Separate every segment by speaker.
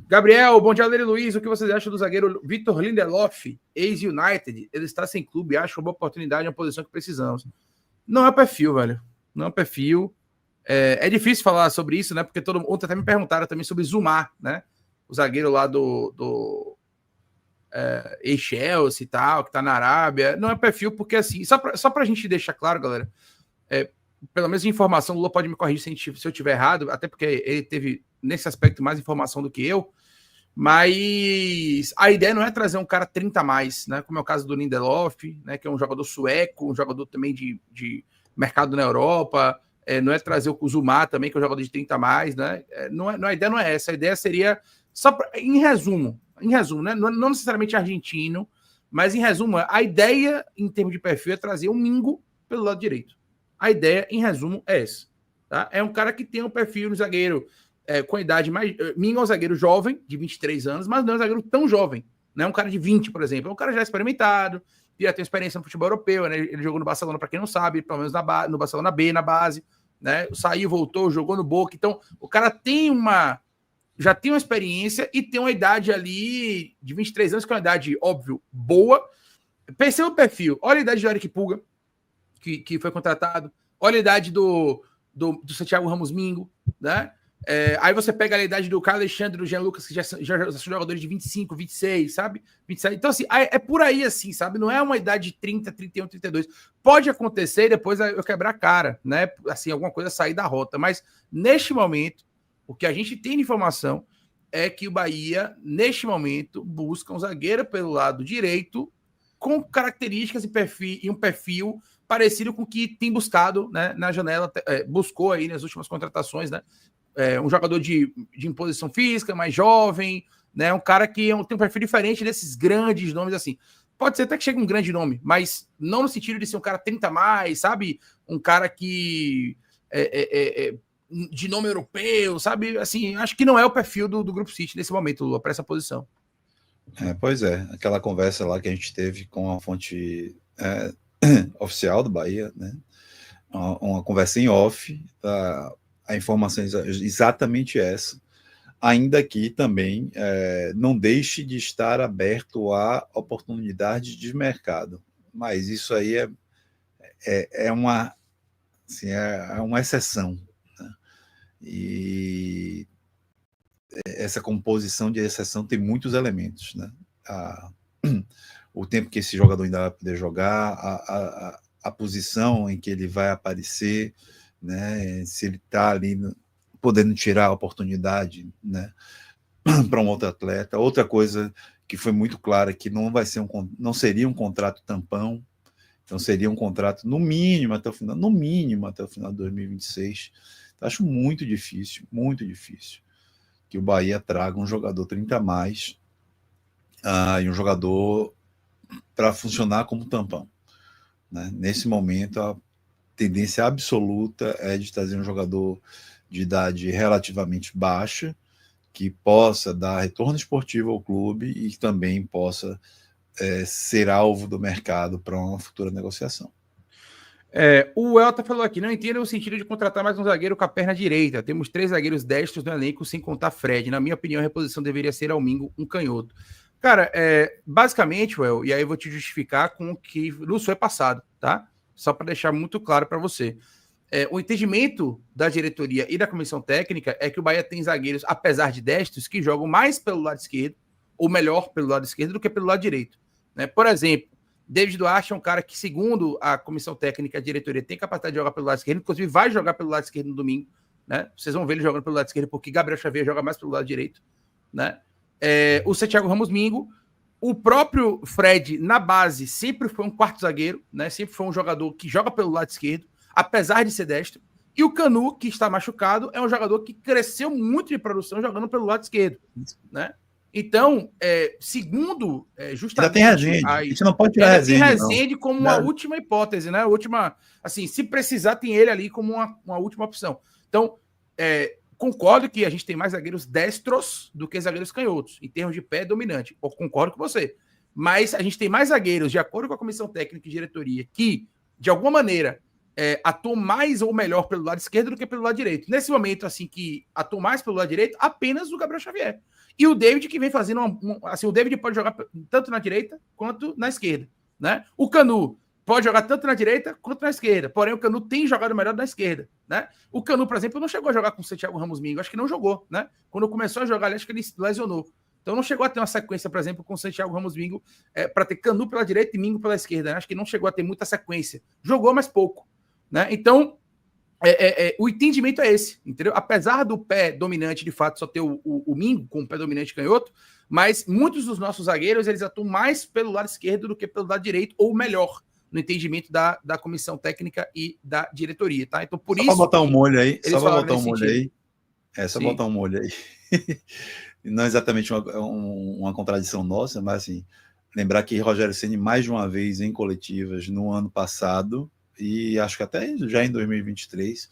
Speaker 1: Gabriel, bom dia, Lery Luiz. O que vocês acham do zagueiro Victor Lindelof, ex-United? Ele está sem clube e acha uma boa oportunidade, uma posição que precisamos. Não é perfil, velho. Não é perfil. É difícil falar sobre isso, né? Porque ontem até me perguntaram também sobre Zumar, né? O zagueiro lá do ex-Chelsea e tal, que tá na Arábia. Não é perfil porque, assim, só pra gente deixar claro, galera, pelo menos informação, o Lula pode me corrigir se eu estiver errado, até porque ele teve, nesse aspecto, mais informação do que eu, mas a ideia não é trazer um cara 30 a mais, né? Como é o caso do Lindelof, né? Que é um jogador sueco, um jogador também de mercado na Europa. Não é trazer o Zumar também, que é um jogador de 30 a mais, né? A ideia não é essa. A ideia seria, em resumo, né? Não necessariamente argentino, mas em resumo, a ideia, em termos de perfil, é trazer um Mingo pelo lado direito. A ideia, em resumo, é essa. Tá? É um cara que tem um perfil no zagueiro com a idade mais... Mingo é um zagueiro jovem, de 23 anos, mas não é um zagueiro tão jovem. Não é um cara de 20, por exemplo. É um cara já experimentado, já tem experiência no futebol europeu, né? Ele jogou no Barcelona, para quem não sabe, pelo menos no Barcelona B, na base, né? Saiu, voltou, jogou no Boca. Então, o cara já tem uma experiência e tem uma idade ali de 23 anos, que é uma idade, óbvio, boa. Perceba o perfil. Olha a idade do Eric Pulga, que foi contratado. Olha a idade do Santiago Ramos Mingo, né? Aí você pega a idade do Carlos Alexandre, do Jean Lucas, que já são jogadores de 25, 26, sabe? 27. Então, assim, é por aí, assim, sabe? Não é uma idade de 30, 31, 32. Pode acontecer e depois eu quebrar a cara, né? Assim, alguma coisa sair da rota. Mas, neste momento, o que a gente tem de informação é que o Bahia, neste momento, busca um zagueiro pelo lado direito com características e um perfil parecido com o que tem buscado, né, na janela, buscou aí nas últimas contratações, né? Um jogador de imposição física, mais jovem, né? Um cara que tem um perfil diferente desses grandes nomes, assim. Pode ser até que chegue um grande nome, mas não no sentido de ser um cara 30 a mais, sabe? Um cara que de nome europeu, sabe? Assim, acho que não é o perfil do Grupo City nesse momento, Lula, para essa posição.
Speaker 2: Pois é, aquela conversa lá que a gente teve com a fonte oficial do Bahia, né? Uma conversa em off, a informação é exatamente essa, ainda que também não deixe de estar aberto a oportunidades de mercado, mas isso aí é uma exceção, né? E essa composição de exceção tem muitos elementos, né? O tempo que esse jogador ainda vai poder jogar, a posição em que ele vai aparecer, né? Se ele está ali podendo tirar a oportunidade, né? Para um outro atleta. Outra coisa que foi muito clara que não seria um contrato tampão, então seria um contrato no mínimo até o final de 2026. Então, acho muito difícil que o Bahia traga um jogador 30 a mais e um jogador para funcionar como tampão, né? Nesse momento, a tendência absoluta é de trazer um jogador de idade relativamente baixa, que possa dar retorno esportivo ao clube e que também possa ser alvo do mercado para uma futura negociação.
Speaker 1: O Elta falou aqui, não entendo o sentido de contratar mais um zagueiro com a perna direita. Temos 3 zagueiros destros no elenco, sem contar Fred. Na minha opinião, a reposição deveria ser ao Mingo, um canhoto. Cara, basicamente, Well, e aí eu vou te justificar com o que Lúcio é passado, tá? Só para deixar muito claro para você. O entendimento da diretoria e da comissão técnica é que o Bahia tem zagueiros, apesar de destros, que jogam mais pelo lado esquerdo, ou melhor pelo lado esquerdo, do que pelo lado direito, né? Por exemplo, David Duarte é um cara que, segundo a comissão técnica, a diretoria tem capacidade de jogar pelo lado esquerdo, inclusive vai jogar pelo lado esquerdo no domingo, né? Vocês vão ver ele jogando pelo lado esquerdo, porque Gabriel Xavier joga mais pelo lado direito, né? O Santiago Ramos Mingo, o próprio Fred, na base, sempre foi um quarto zagueiro, né? Sempre foi um jogador que joga pelo lado esquerdo, apesar de ser destro. E o Canu, que está machucado, é um jogador que cresceu muito de produção jogando pelo lado esquerdo, né? Então, segundo justamente...
Speaker 2: Ainda tem Rezende. A gente não pode tirar Rezende.
Speaker 1: Tem Rezende como uma última hipótese, né? Última, assim, se precisar, tem ele ali como uma última opção. Então, concordo que a gente tem mais zagueiros destros do que zagueiros canhotos, em termos de pé dominante. Eu concordo com você. Mas a gente tem mais zagueiros, de acordo com a comissão técnica e diretoria, que, de alguma maneira, atuou mais ou melhor pelo lado esquerdo do que pelo lado direito. Nesse momento, assim, que atuou mais pelo lado direito, apenas o Gabriel Xavier. E o David, que vem fazendo assim, o David pode jogar tanto na direita quanto na esquerda, né? O Canu pode jogar tanto na direita quanto na esquerda. Porém, o Canu tem jogado melhor na esquerda, né? O Canu, por exemplo, não chegou a jogar com o Santiago Ramos Mingo. Acho que não jogou, né? Quando começou a jogar, acho que ele lesionou. Então não chegou a ter uma sequência, por exemplo, com o Santiago Ramos Mingo para ter Canu pela direita e Mingo pela esquerda. Né? Acho que não chegou a ter muita sequência. Jogou, mas pouco. Né? Então, o entendimento é esse, entendeu? Apesar do pé dominante, de fato, só ter o Mingo com o pé dominante canhoto, mas muitos dos nossos zagueiros, eles atuam mais pelo lado esquerdo do que pelo lado direito, ou melhor, no entendimento da comissão técnica e da diretoria, tá? Então, por
Speaker 2: só
Speaker 1: isso...
Speaker 2: Só para botar um molho aí,
Speaker 1: só para botar um molho aí.
Speaker 2: Só botar um molho aí. Não exatamente uma contradição nossa, mas assim, lembrar que Rogério Ceni mais de uma vez em coletivas no ano passado, e acho que até já em 2023,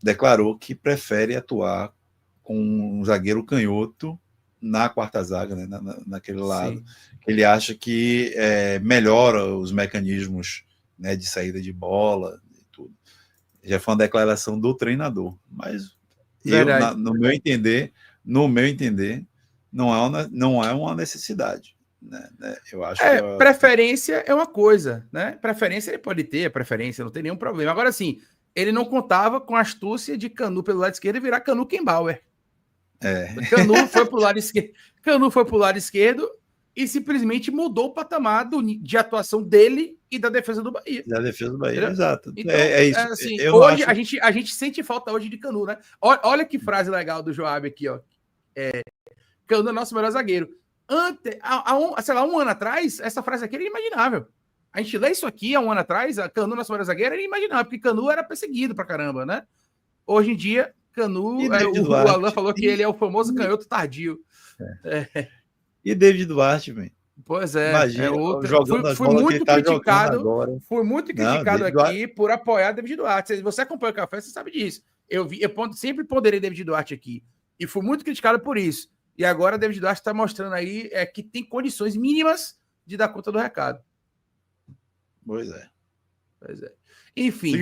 Speaker 2: declarou que prefere atuar com um zagueiro canhoto na quarta zaga, né, naquele lado. Sim. Ele acha que melhora os mecanismos, né, de saída de bola e tudo. Já foi uma declaração do treinador, mas no meu entender, não é uma necessidade. Né? Eu acho que
Speaker 1: preferência é uma coisa, né? Preferência ele pode ter, preferência, não tem nenhum problema. Agora, sim, ele não contava com a astúcia de Canu pelo lado esquerdo e virar Canu Kembauer. Canu foi pro lado esquerdo. Canu foi pro lado esquerdo e simplesmente mudou o patamar de atuação dele e da defesa do Bahia.
Speaker 2: Da defesa do Bahia, exato.
Speaker 1: Então, isso. Assim, hoje a gente sente falta hoje de Canu, né? Olha que frase legal do Joab aqui, ó. Canu é nosso melhor zagueiro. Sei lá, um ano atrás, essa frase aqui era inimaginável. A gente lê isso aqui há um ano atrás, a Canu, nosso melhor zagueiro, era inimaginável, porque Canu era perseguido pra caramba, né? Hoje em dia, Canu, o Alan falou que ele é o famoso canhoto tardio.
Speaker 2: E David Duarte, velho.
Speaker 1: Pois é.
Speaker 2: Imagina,
Speaker 1: fui muito criticado. Fui muito criticado aqui por apoiar David Duarte. Se você acompanha o Café, você sabe disso. Eu sempre ponderei David Duarte aqui. E fui muito criticado por isso. E agora David Duarte está mostrando aí que tem condições mínimas de dar conta do recado.
Speaker 2: Pois é.
Speaker 1: Enfim,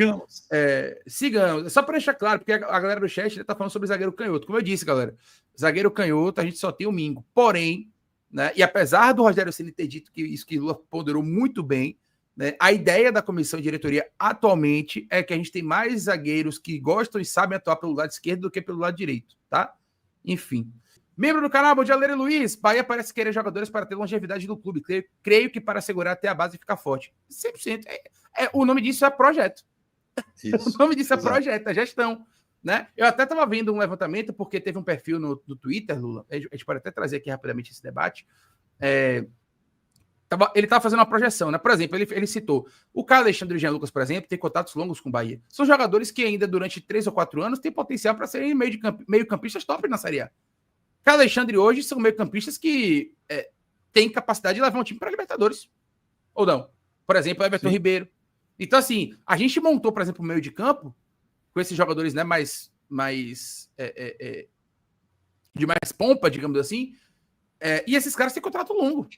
Speaker 1: sigamos. Só para deixar claro, porque a galera do chat está falando sobre zagueiro canhoto. Como eu disse, galera, zagueiro canhoto, a gente só tem o Mingo. Porém, né, e apesar do Rogério Ceni ter dito que isso que Lula ponderou muito bem, né, a ideia da comissão de diretoria atualmente é que a gente tem mais zagueiros que gostam e sabem atuar pelo lado esquerdo do que pelo lado direito, tá? Enfim. Membro do canal, bom dia, Leire Luiz. Bahia parece querer jogadores para ter longevidade do clube. Creio que para segurar até a base e ficar forte. 100%. O nome disso é projeto. O nome disso é projeto, é gestão. Né? Eu até estava vendo um levantamento, porque teve um perfil no Twitter, Lula. A gente pode até trazer aqui rapidamente esse debate. Ele estava fazendo uma projeção, né? Por exemplo, ele citou o Caio Alexandre e o Jean Lucas, por exemplo, tem contatos longos com o Bahia. São jogadores que ainda durante 3 ou 4 anos têm potencial para serem meio-campistas top na Série A. Caio Alexandre hoje são meio-campistas que têm capacidade de levar um time para a Libertadores. Ou não? Por exemplo, Everton Ribeiro. Então, assim, a gente montou, por exemplo, o meio de campo com esses jogadores, né, de mais pompa, digamos assim, e esses caras têm contrato longo.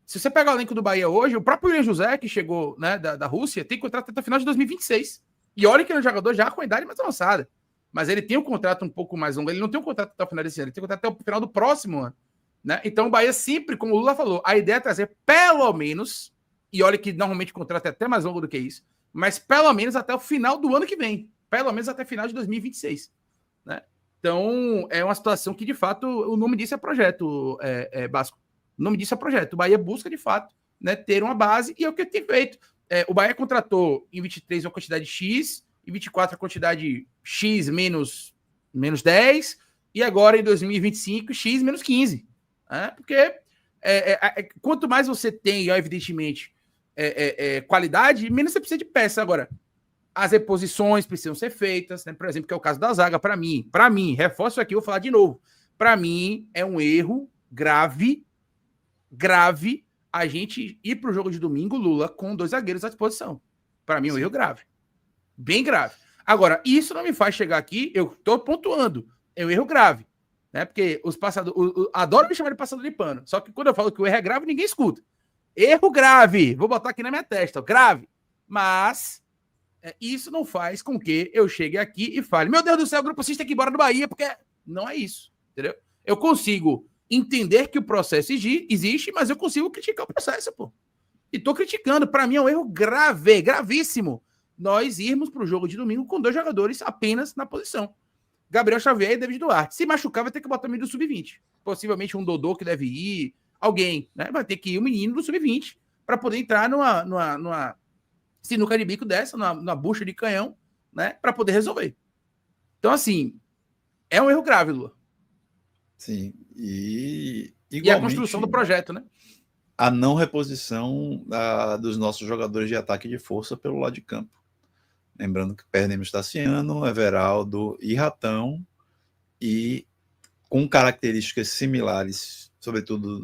Speaker 1: Se você pegar o elenco do Bahia hoje, o próprio William José, que chegou, né, da Rússia, tem contrato até o final de 2026. E olha que é um jogador já com a idade mais avançada. Mas ele tem um contrato um pouco mais longo. Ele não tem um contrato até o final desse ano, ele tem um contrato até o final do próximo ano. Né? Então o Bahia sempre, como o Lula falou, a ideia é trazer pelo menos, e olha que normalmente o contrato é até mais longo do que isso, mas pelo menos até o final do ano que vem. Pelo menos até final de 2026. Né? Então, é uma situação que, de fato, o nome disso é projeto, Basco. O nome disso é projeto. O Bahia busca, de fato, né, ter uma base, e é o que tem feito. O Bahia contratou em 23 uma quantidade X, em 24 a quantidade X menos 10, e agora em 2025, X menos 15. Né? Porque quanto mais você tem, evidentemente, qualidade, menos você precisa de peça. Agora, as reposições precisam ser feitas, né? Por exemplo, que é o caso da zaga, para mim, reforço aqui, vou falar de novo, para mim é um erro grave a gente ir para o jogo de domingo, Lula, com 2 zagueiros à disposição. Para mim é um erro grave. Bem grave. Agora, isso não me faz chegar aqui, eu estou pontuando, é um erro grave. Né? Porque os passadores adoram me chamar de passador de pano. Só que quando eu falo que o erro é grave, ninguém escuta. Erro grave. Vou botar aqui na minha testa, grave. Mas E isso não faz com que eu chegue aqui e fale, meu Deus do céu, o Grupo Assis tem que ir embora do Bahia, porque não é isso, entendeu? Eu consigo entender que o processo existe, mas eu consigo criticar o processo, pô. E tô criticando. Para mim é um erro grave, gravíssimo, nós irmos para o jogo de domingo com 2 jogadores apenas na posição. Gabriel Xavier e David Duarte. Se machucar, vai ter que botar o menino do sub-20. Possivelmente um Dodô que deve ir, alguém, né? Vai ter que ir o menino do sub-20 para poder entrar numa sinuca de bico dessa, numa bucha de canhão, né? Para poder resolver. Então, assim, é um erro grave, Lua.
Speaker 2: Sim, e
Speaker 1: igualmente, e a construção do projeto, né?
Speaker 2: A não reposição dos nossos jogadores de ataque e de força pelo lado de campo. Lembrando que perdemos Tassiano, Everaldo e Ratão, e com características similares, sobretudo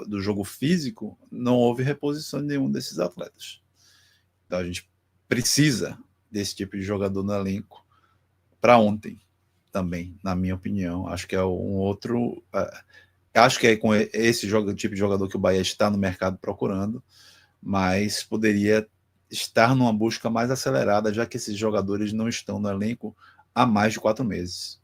Speaker 2: do jogo físico, não houve reposição de nenhum desses atletas. Então a gente precisa desse tipo de jogador no elenco para ontem também, na minha opinião. Acho que é um outro... acho que é com esse tipo de jogador que o Bahia está no mercado procurando, mas poderia estar numa busca mais acelerada, já que esses jogadores não estão no elenco há mais de 4 meses.